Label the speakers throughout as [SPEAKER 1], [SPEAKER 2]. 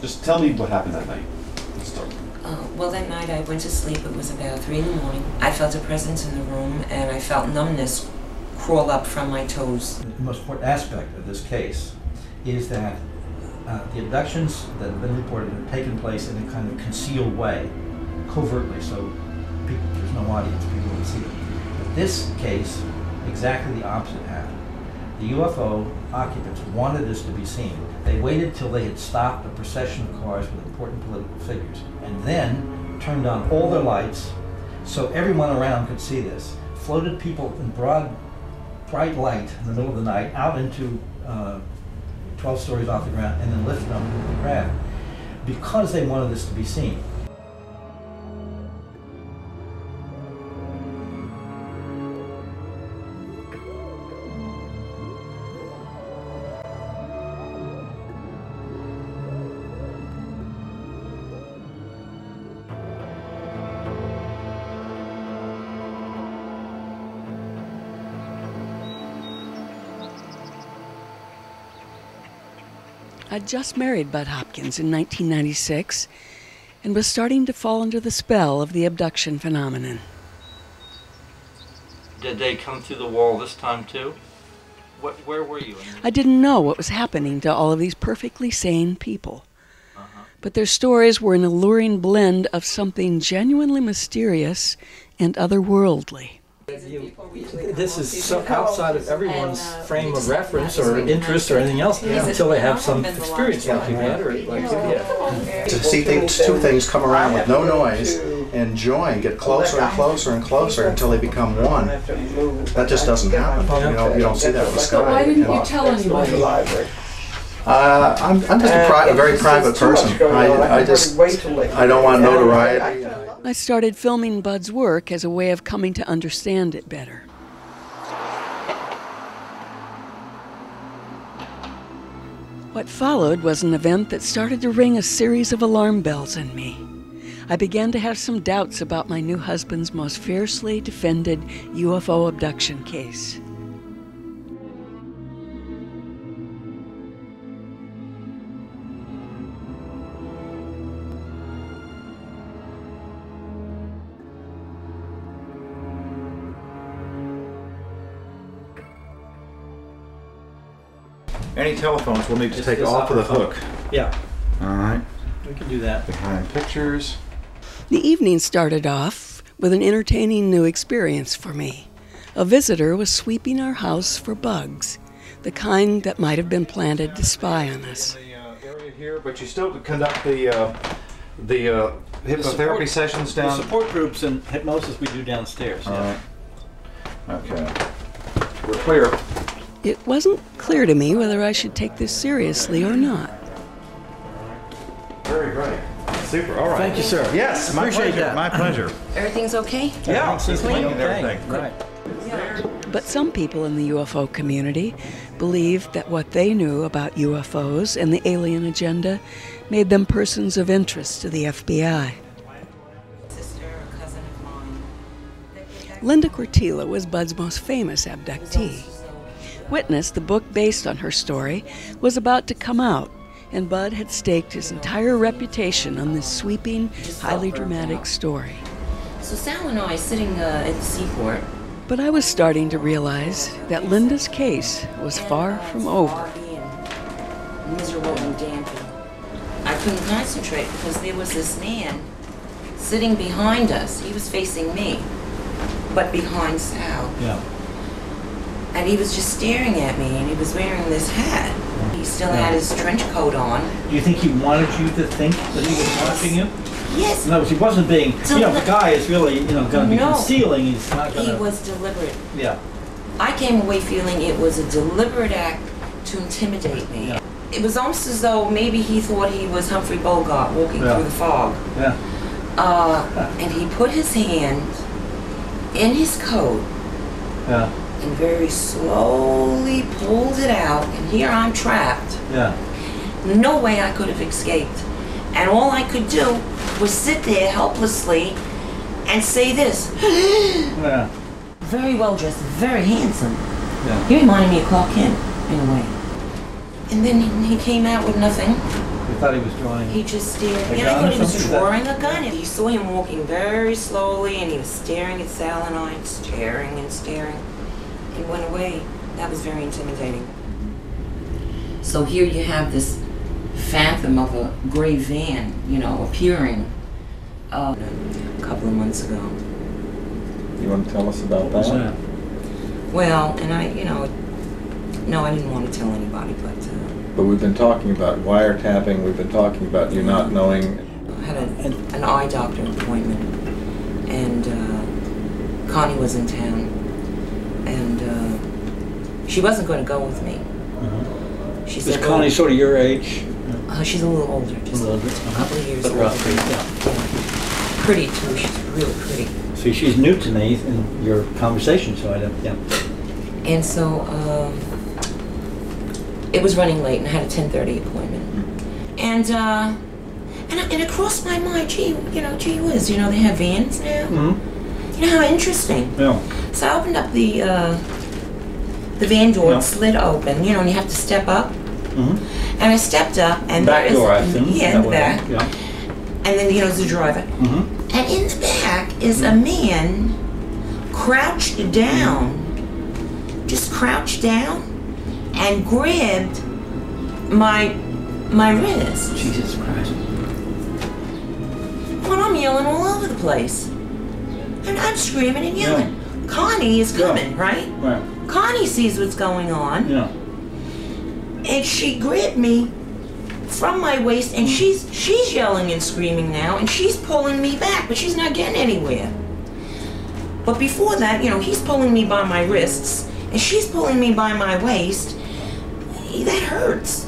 [SPEAKER 1] Just tell me what happened that night. Let's start.
[SPEAKER 2] Well, that night I went to sleep. It was about 3 in the morning. I felt a presence in the room, and I felt numbness crawl up from my toes.
[SPEAKER 3] The most important aspect of this case is that the abductions that have been reported have taken place in a kind of concealed way, covertly, so there's no audience, people don't see them. But this case, exactly the opposite happened. The UFO occupants wanted this to be seen. They waited till they had stopped a procession of cars with important political figures, and then turned on all their lights so everyone around could see this. Floated people in broad, bright light in the middle of the night out into 12 stories off the ground, and then lifted them into the craft because they wanted this to be seen.
[SPEAKER 4] I'd just married Bud Hopkins in 1996 and was starting to fall under the spell of the abduction phenomenon.
[SPEAKER 5] Did they come through the wall this time too? Where were you?
[SPEAKER 4] I didn't know what was happening to all of these perfectly sane people. But their stories were an alluring blend of something genuinely mysterious and otherworldly.
[SPEAKER 3] This is so outside of everyone's frame of reference or interest or anything else until they have some experience like you had.
[SPEAKER 6] To see two things come around with no noise and join, get closer and closer and closer until they become one, that just doesn't happen. You don't see that in the sky.
[SPEAKER 4] But why didn't you tell anybody?
[SPEAKER 6] I'm just a very private person. I don't want notoriety.
[SPEAKER 4] I started filming Bud's work as a way of coming to understand it better. What followed was an event that started to ring a series of alarm bells in me. I began to have some doubts about my new husband's most fiercely defended UFO abduction case.
[SPEAKER 7] Any telephones we'll need to take off of the hook.
[SPEAKER 3] Yeah.
[SPEAKER 7] All right.
[SPEAKER 3] We can do that.
[SPEAKER 7] Behind pictures.
[SPEAKER 4] The evening started off with an entertaining new experience for me. A visitor was sweeping our house for bugs, the kind that might have been planted to spy on us.
[SPEAKER 7] The area here, but you still conduct the hypnotherapy sessions down.
[SPEAKER 3] The support groups and hypnosis we do downstairs.
[SPEAKER 7] All right. Okay. We're clear.
[SPEAKER 4] It wasn't clear to me whether I should take this seriously or not.
[SPEAKER 7] Very great. Super. All right.
[SPEAKER 3] Thank you, sir.
[SPEAKER 7] Yes, my
[SPEAKER 3] Appreciate
[SPEAKER 7] pleasure.
[SPEAKER 3] that.
[SPEAKER 7] My pleasure.
[SPEAKER 2] Everything's okay?
[SPEAKER 7] Yeah,
[SPEAKER 3] Everything's
[SPEAKER 7] clean and
[SPEAKER 3] okay.
[SPEAKER 7] everything.
[SPEAKER 3] Right.
[SPEAKER 4] But some people in the UFO community believed that what they knew about UFOs and the alien agenda made them persons of interest to the FBI. Linda Cortile was Bud's most famous abductee. Witness, the book based on her story, was about to come out, and Bud had staked his entire reputation on this sweeping, highly dramatic story.
[SPEAKER 2] So Sal and I sitting at the seaport.
[SPEAKER 4] But I was starting to realize that Linda's case was far from over.
[SPEAKER 2] Miserable and damping. I couldn't concentrate because there was this man sitting behind us. He was facing me, but behind Sal.
[SPEAKER 3] Yeah.
[SPEAKER 2] And he was just staring at me, and he was wearing this hat. He still had his trench coat on.
[SPEAKER 3] Do you think he wanted you to think that he was watching you?
[SPEAKER 2] Yes.
[SPEAKER 3] No, he wasn't being, the guy is really, going to be concealing. He's not going to...
[SPEAKER 2] He was deliberate.
[SPEAKER 3] Yeah.
[SPEAKER 2] I came away feeling it was a deliberate act to intimidate me.
[SPEAKER 3] Yeah.
[SPEAKER 2] It was almost as though maybe he thought he was Humphrey Bogart walking through the fog.
[SPEAKER 3] Yeah.
[SPEAKER 2] And he put his hand in his coat.
[SPEAKER 3] Yeah.
[SPEAKER 2] And very slowly pulled it out, and here I'm trapped.
[SPEAKER 3] Yeah.
[SPEAKER 2] No way I could have escaped. And all I could do was sit there helplessly and say this.
[SPEAKER 3] Yeah.
[SPEAKER 2] Very well dressed, very handsome.
[SPEAKER 3] Yeah.
[SPEAKER 2] He reminded me of Clark Kent, in a way. And then he came out with nothing.
[SPEAKER 3] You thought he was drawing?
[SPEAKER 2] He just stared.
[SPEAKER 3] A
[SPEAKER 2] Yeah, I
[SPEAKER 3] gun
[SPEAKER 2] thought
[SPEAKER 3] or
[SPEAKER 2] he was
[SPEAKER 3] something?
[SPEAKER 2] drawing a gun. And you saw him walking very slowly, and he was staring at Sal and I, staring and staring. He went away. That was very intimidating. So here you have this phantom of a gray van, you know, appearing a couple of months ago.
[SPEAKER 7] You want to tell us about that?
[SPEAKER 2] Well, and I, you know, no, I didn't want to tell anybody, but
[SPEAKER 7] But we've been talking about wiretapping, we've been talking about you not knowing.
[SPEAKER 2] I had an eye doctor appointment, and Connie was in town, and she wasn't going to go with me. She
[SPEAKER 3] Is
[SPEAKER 2] said,
[SPEAKER 3] Connie sort of your age?
[SPEAKER 2] she's a little older, just a couple of years
[SPEAKER 3] But
[SPEAKER 2] older.
[SPEAKER 3] roughly, yeah.
[SPEAKER 2] Pretty too, she's really pretty.
[SPEAKER 3] See, she's new to me in your conversation, so I don't, yeah.
[SPEAKER 2] And so it was running late, and I had a 10:30 appointment. And it crossed my mind, gee whiz, you know, they have vans now.
[SPEAKER 3] Mm-hmm.
[SPEAKER 2] You know how interesting.
[SPEAKER 3] Yeah.
[SPEAKER 2] So I opened up the van door,
[SPEAKER 3] Yeah.
[SPEAKER 2] it slid open, you know, and you have to step up.
[SPEAKER 3] Mm-hmm.
[SPEAKER 2] And I stepped up, and
[SPEAKER 3] Back
[SPEAKER 2] there is,
[SPEAKER 3] door, I assume.
[SPEAKER 2] yeah, in the back.
[SPEAKER 3] Yeah.
[SPEAKER 2] And then, you know, there's the driver.
[SPEAKER 3] Mm-hmm.
[SPEAKER 2] And in the back is a man crouched down, just crouched down, and grabbed my wrist.
[SPEAKER 3] Jesus Christ.
[SPEAKER 2] Well, I'm yelling all over the place. And I'm screaming and yelling. Connie is coming, right?
[SPEAKER 3] Right.
[SPEAKER 2] Connie sees what's going on.
[SPEAKER 3] Yeah.
[SPEAKER 2] And she grabbed me from my waist, and she's yelling and screaming now, and she's pulling me back, but she's not getting anywhere. But before that, you know, he's pulling me by my wrists, and she's pulling me by my waist. That hurts.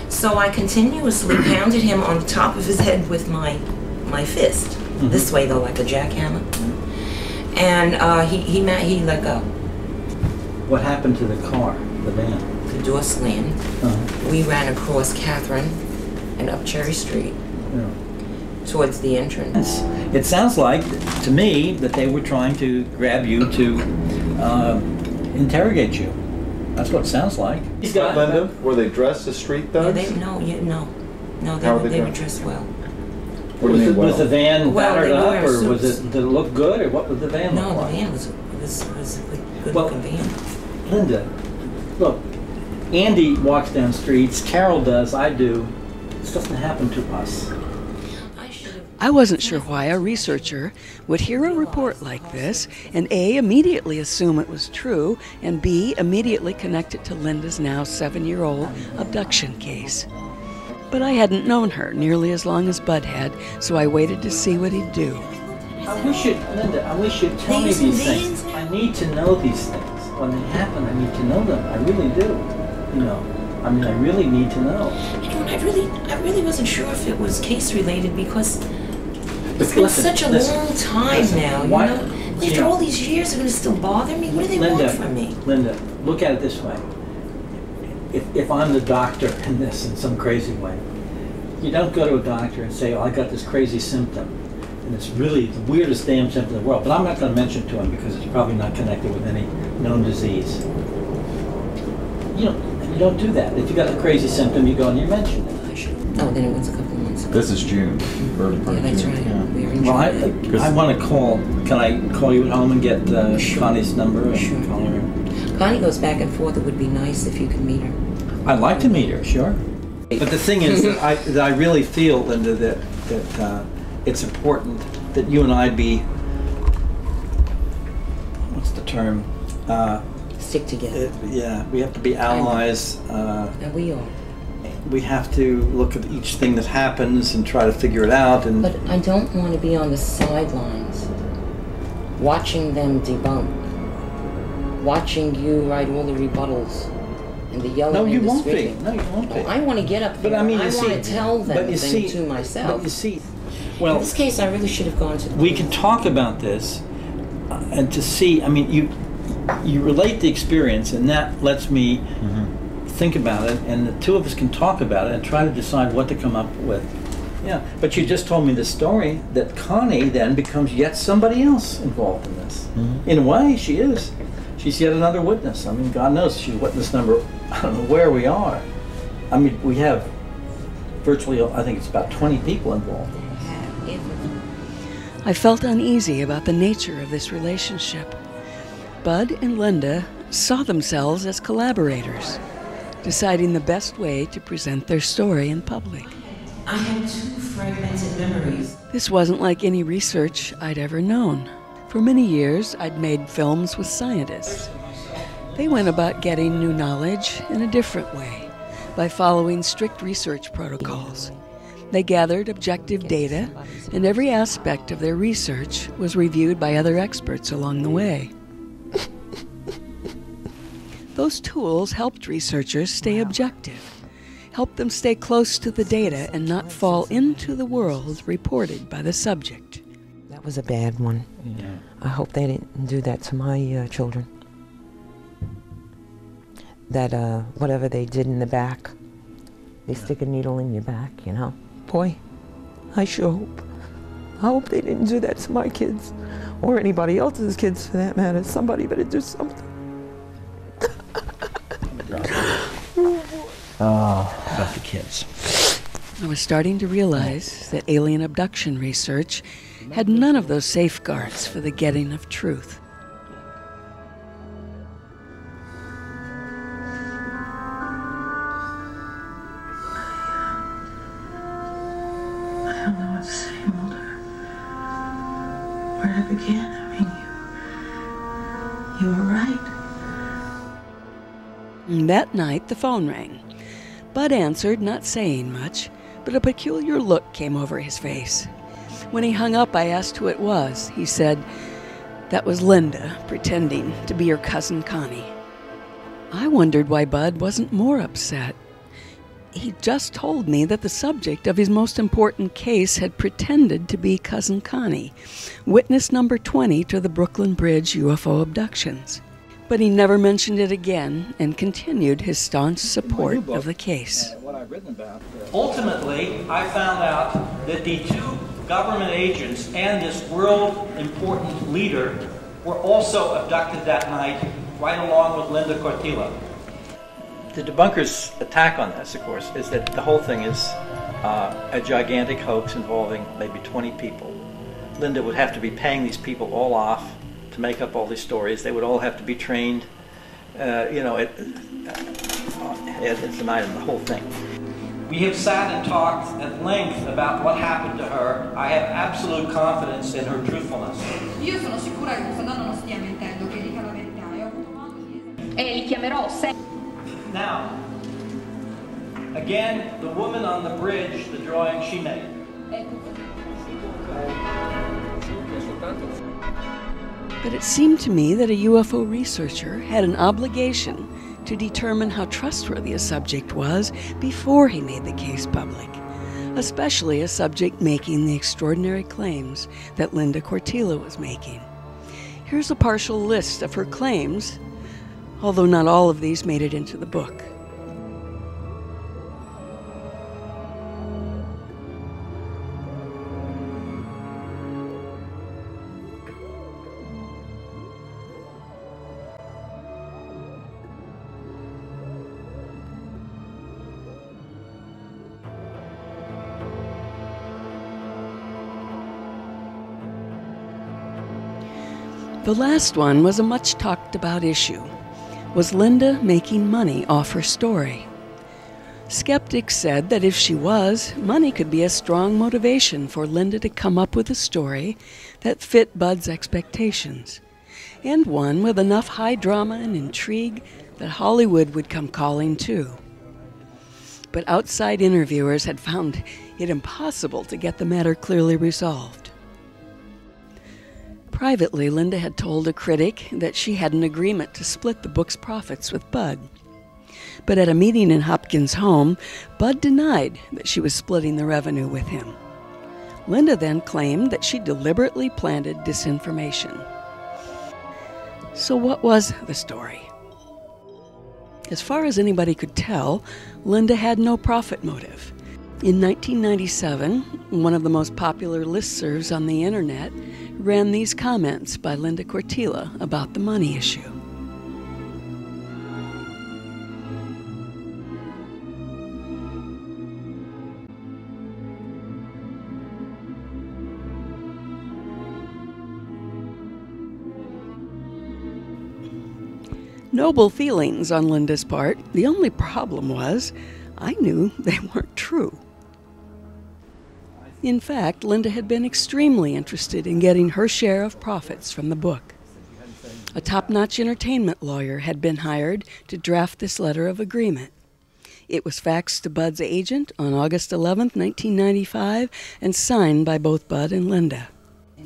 [SPEAKER 2] So I continuously pounded him on the top of his head with my fist.
[SPEAKER 3] Mm-hmm.
[SPEAKER 2] This way, though, like a jackhammer. And he let go.
[SPEAKER 3] What happened to the car, the van?
[SPEAKER 2] The door slammed. We ran across Catherine and up Cherry Street towards the entrance.
[SPEAKER 3] It sounds like, to me, that they were trying to grab you to interrogate you. That's what it sounds like.
[SPEAKER 7] Linda, were they dressed as street
[SPEAKER 2] Yeah,
[SPEAKER 7] thugs?
[SPEAKER 2] no,
[SPEAKER 7] How were
[SPEAKER 2] they were
[SPEAKER 7] dressed?
[SPEAKER 2] dressed well.
[SPEAKER 7] What do you mean,
[SPEAKER 3] Was the van
[SPEAKER 2] Well,
[SPEAKER 3] battered
[SPEAKER 2] they
[SPEAKER 3] up,
[SPEAKER 2] wore
[SPEAKER 3] or was
[SPEAKER 2] suits.
[SPEAKER 3] it, did it look good, or what was the van
[SPEAKER 2] No,
[SPEAKER 3] look
[SPEAKER 2] the
[SPEAKER 3] like?
[SPEAKER 2] van was a good
[SPEAKER 3] Well-
[SPEAKER 2] looking van.
[SPEAKER 3] Linda, look, Andy walks down streets, Carol does, I do. This doesn't happen to us.
[SPEAKER 4] I wasn't sure why a researcher would hear a report like this and A, immediately assume it was true, and B, immediately connect it to Linda's now 7-year-old abduction case. But I hadn't known her nearly as long as Bud had, so I waited to see what he'd do.
[SPEAKER 3] Linda, I wish you'd tell me these things. I need to know these things. When they happen, I need to know them. I really do. You know, I mean, I really need to know.
[SPEAKER 2] You know, and I really wasn't sure if it was case related because it's been such a long time now. You know, after all these years, they're going to still bother me. What do they want from me?
[SPEAKER 3] Linda, look at it this way. If I'm the doctor in this in some crazy way, you don't go to a doctor and say, "Oh, I got this crazy symptom, and it's really the weirdest damn symptom in the world." But I'm not going to mention it to him because it's probably not connected with any known disease. You don't do that. If you got a crazy symptom, you go and you mention it.
[SPEAKER 2] Oh, then it was a couple of months ago.
[SPEAKER 7] This is June. Early part
[SPEAKER 2] Yeah,
[SPEAKER 7] of
[SPEAKER 2] that's
[SPEAKER 7] June.
[SPEAKER 2] right.
[SPEAKER 7] Yeah.
[SPEAKER 2] We were in
[SPEAKER 3] Well,
[SPEAKER 2] June.
[SPEAKER 3] I want to call. Can I call you at home and get
[SPEAKER 2] Sure.
[SPEAKER 3] Connie's number? And
[SPEAKER 2] Sure.
[SPEAKER 3] call her?
[SPEAKER 2] Connie goes back and forth. It would be nice if you could meet her.
[SPEAKER 3] I'd like to meet her, sure. But the thing is, that I really feel, Linda, that it's important that you and I be, what's the term?
[SPEAKER 2] Stick together.
[SPEAKER 3] Yeah, we have to be allies.
[SPEAKER 2] And we are.
[SPEAKER 3] We have to look at each thing that happens and try to figure it out. And
[SPEAKER 2] But I don't want to be on the sidelines, watching them debunk, watching you write all the rebuttals and the yelling.
[SPEAKER 3] no, you
[SPEAKER 2] and the
[SPEAKER 3] won't be.
[SPEAKER 2] screaming.
[SPEAKER 3] No, you won't be.
[SPEAKER 2] Oh, I want to get up there.
[SPEAKER 3] But I mean, you
[SPEAKER 2] want
[SPEAKER 3] see,
[SPEAKER 2] to tell them
[SPEAKER 3] but you
[SPEAKER 2] things
[SPEAKER 3] see,
[SPEAKER 2] to myself.
[SPEAKER 3] But you see,
[SPEAKER 2] In
[SPEAKER 3] well,
[SPEAKER 2] this case, I really should have gone to.
[SPEAKER 3] we can talk about this and to see. I mean, you relate the experience, and that lets me think about it, and the two of us can talk about it and try to decide what to come up with. Yeah, but you just told me the story that Connie then becomes yet somebody else involved in this. In a way, she is. She's yet another witness. I mean, God knows she's witness number, I don't know where we are. I mean, we have virtually, I think it's about 20 people involved.
[SPEAKER 4] I felt uneasy about the nature of this relationship. Bud and Linda saw themselves as collaborators, deciding the best way to present their story in public.
[SPEAKER 2] I had 2 fragmented memories.
[SPEAKER 4] This wasn't like any research I'd ever known. For many years, I'd made films with scientists. They went about getting new knowledge in a different way, by following strict research protocols. They gathered objective data, and every aspect of their research was reviewed by other experts along the way. Those tools helped researchers stay objective, helped them stay close to the data and not fall into the world reported by the subject.
[SPEAKER 8] That was a bad one.
[SPEAKER 3] Yeah.
[SPEAKER 8] I hope they didn't do that to my children. That whatever they did in the back, they stick a needle in your back, you know. Boy, I sure hope. I hope they didn't do that to my kids, or anybody else's kids for that matter. Somebody better do something.
[SPEAKER 3] About the kids.
[SPEAKER 4] I was starting to realize that alien abduction research had none of those safeguards for the getting of truth.
[SPEAKER 9] I don't know what to say, Mulder. Where to begin? I mean, you were right.
[SPEAKER 4] And that night, the phone rang. Bud answered, not saying much, but a peculiar look came over his face. When he hung up, I asked who it was. He said, "That was Linda, pretending to be her cousin Connie." I wondered why Bud wasn't more upset. He just told me that the subject of his most important case had pretended to be Cousin Connie, witness number 20 to the Brooklyn Bridge UFO abductions. But he never mentioned it again and continued his staunch support of the case.
[SPEAKER 5] Ultimately, I found out that the 2 government agents and this world important leader were also abducted that night, right along with Linda Cortile. The debunkers' attack on this, of course, is that the whole thing is a gigantic hoax involving maybe 20 people. Linda would have to be paying these people all off to make up all these stories. They would all have to be trained, it's an item, the whole thing. We have sat and talked at length about what happened to her. I have absolute confidence in her truthfulness.
[SPEAKER 10] Io sono sicura che questo non stia mentendo, che dica la verità. Io ho avuto modo di... E li chiamerò
[SPEAKER 5] Now, again, the woman on the bridge, the drawing she made.
[SPEAKER 4] But it seemed to me that a UFO researcher had an obligation to determine how trustworthy a subject was before he made the case public, especially a subject making the extraordinary claims that Linda Cortile was making. Here's a partial list of her claims, although not all of these made it into the book. The last one was a much talked about issue. Was Linda making money off her story? Skeptics said that if she was, money could be a strong motivation for Linda to come up with a story that fit Bud's expectations, and one with enough high drama and intrigue that Hollywood would come calling too. But outside interviewers had found it impossible to get the matter clearly resolved. Privately, Linda had told a critic that she had an agreement to split the book's profits with Bud. But at a meeting in Hopkins' home, Bud denied that she was splitting the revenue with him. Linda then claimed that she deliberately planted disinformation. So what was the story? As far as anybody could tell, Linda had no profit motive. In 1997, one of the most popular listservs on the internet ran these comments by Linda Cortile about the money issue. Noble feelings on Linda's part. The only problem was, I knew they weren't true. In fact, Linda had been extremely interested in getting her share of profits from the book. A top-notch entertainment lawyer had been hired to draft this letter of agreement. It was faxed to Bud's agent on August 11, 1995, and signed by both Bud and Linda.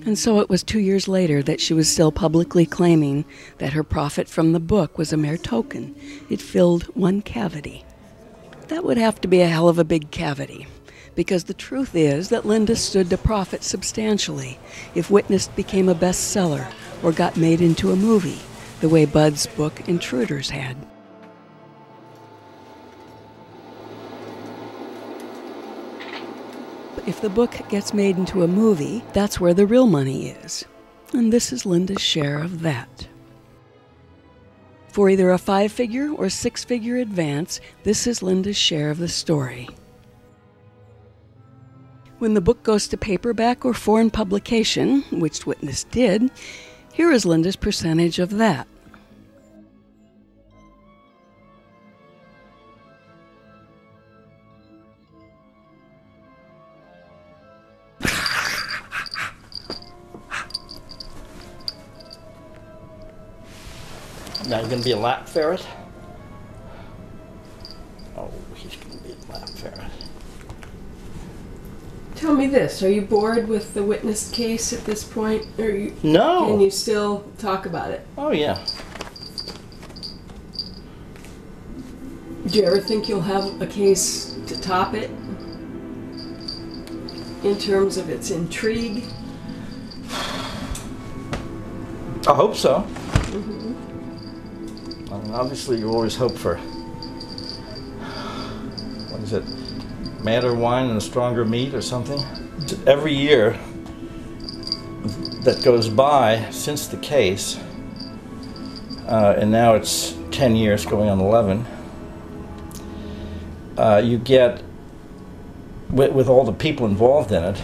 [SPEAKER 4] And so it was 2 years later that she was still publicly claiming that her profit from the book was a mere token. It filled one cavity. That would have to be a hell of a big cavity, because the truth is that Linda stood to profit substantially if Witness became a bestseller or got made into a movie, the way Bud's book Intruders had. If the book gets made into a movie, that's where the real money is. And this is Linda's share of that. For either a 5-figure or 6-figure advance, this is Linda's share of the story. When the book goes to paperback or foreign publication, which Witness did, here is Linda's percentage of that.
[SPEAKER 3] Now you're going to be a lap ferret? Oh, he's going to be a lap ferret.
[SPEAKER 11] Tell me this, are you bored with the Witness case at this point? Or
[SPEAKER 3] No!
[SPEAKER 11] Can you still talk about it?
[SPEAKER 3] Oh, yeah.
[SPEAKER 11] Do you ever think you'll have a case to top it? In terms of its intrigue?
[SPEAKER 3] I hope so.
[SPEAKER 11] Mm-hmm.
[SPEAKER 3] I mean, obviously, you always hope for, what is it, madder wine and a stronger meat or something. Every year that goes by since the case, and now it's 10 years going on 11, you get, with all the people involved in it,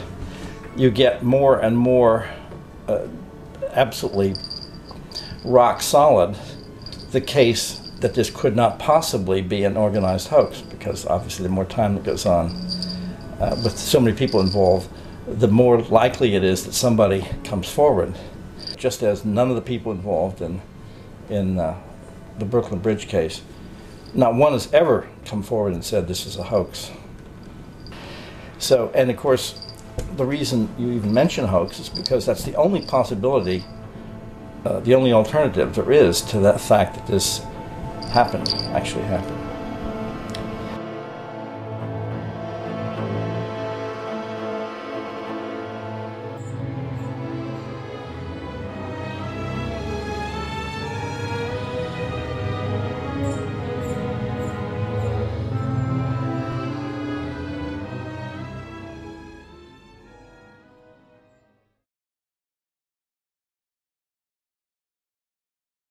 [SPEAKER 3] you get more and more absolutely rock solid the case that this could not possibly be an organized hoax, because obviously the more time that goes on with so many people involved, the more likely it is that somebody comes forward. Just as none of the people involved in the Brooklyn Bridge case, not one has ever come forward and said this is a hoax. So, and of course, the reason you even mention hoax is because that's the only possibility, the only alternative there is to that fact that this happened, actually happened.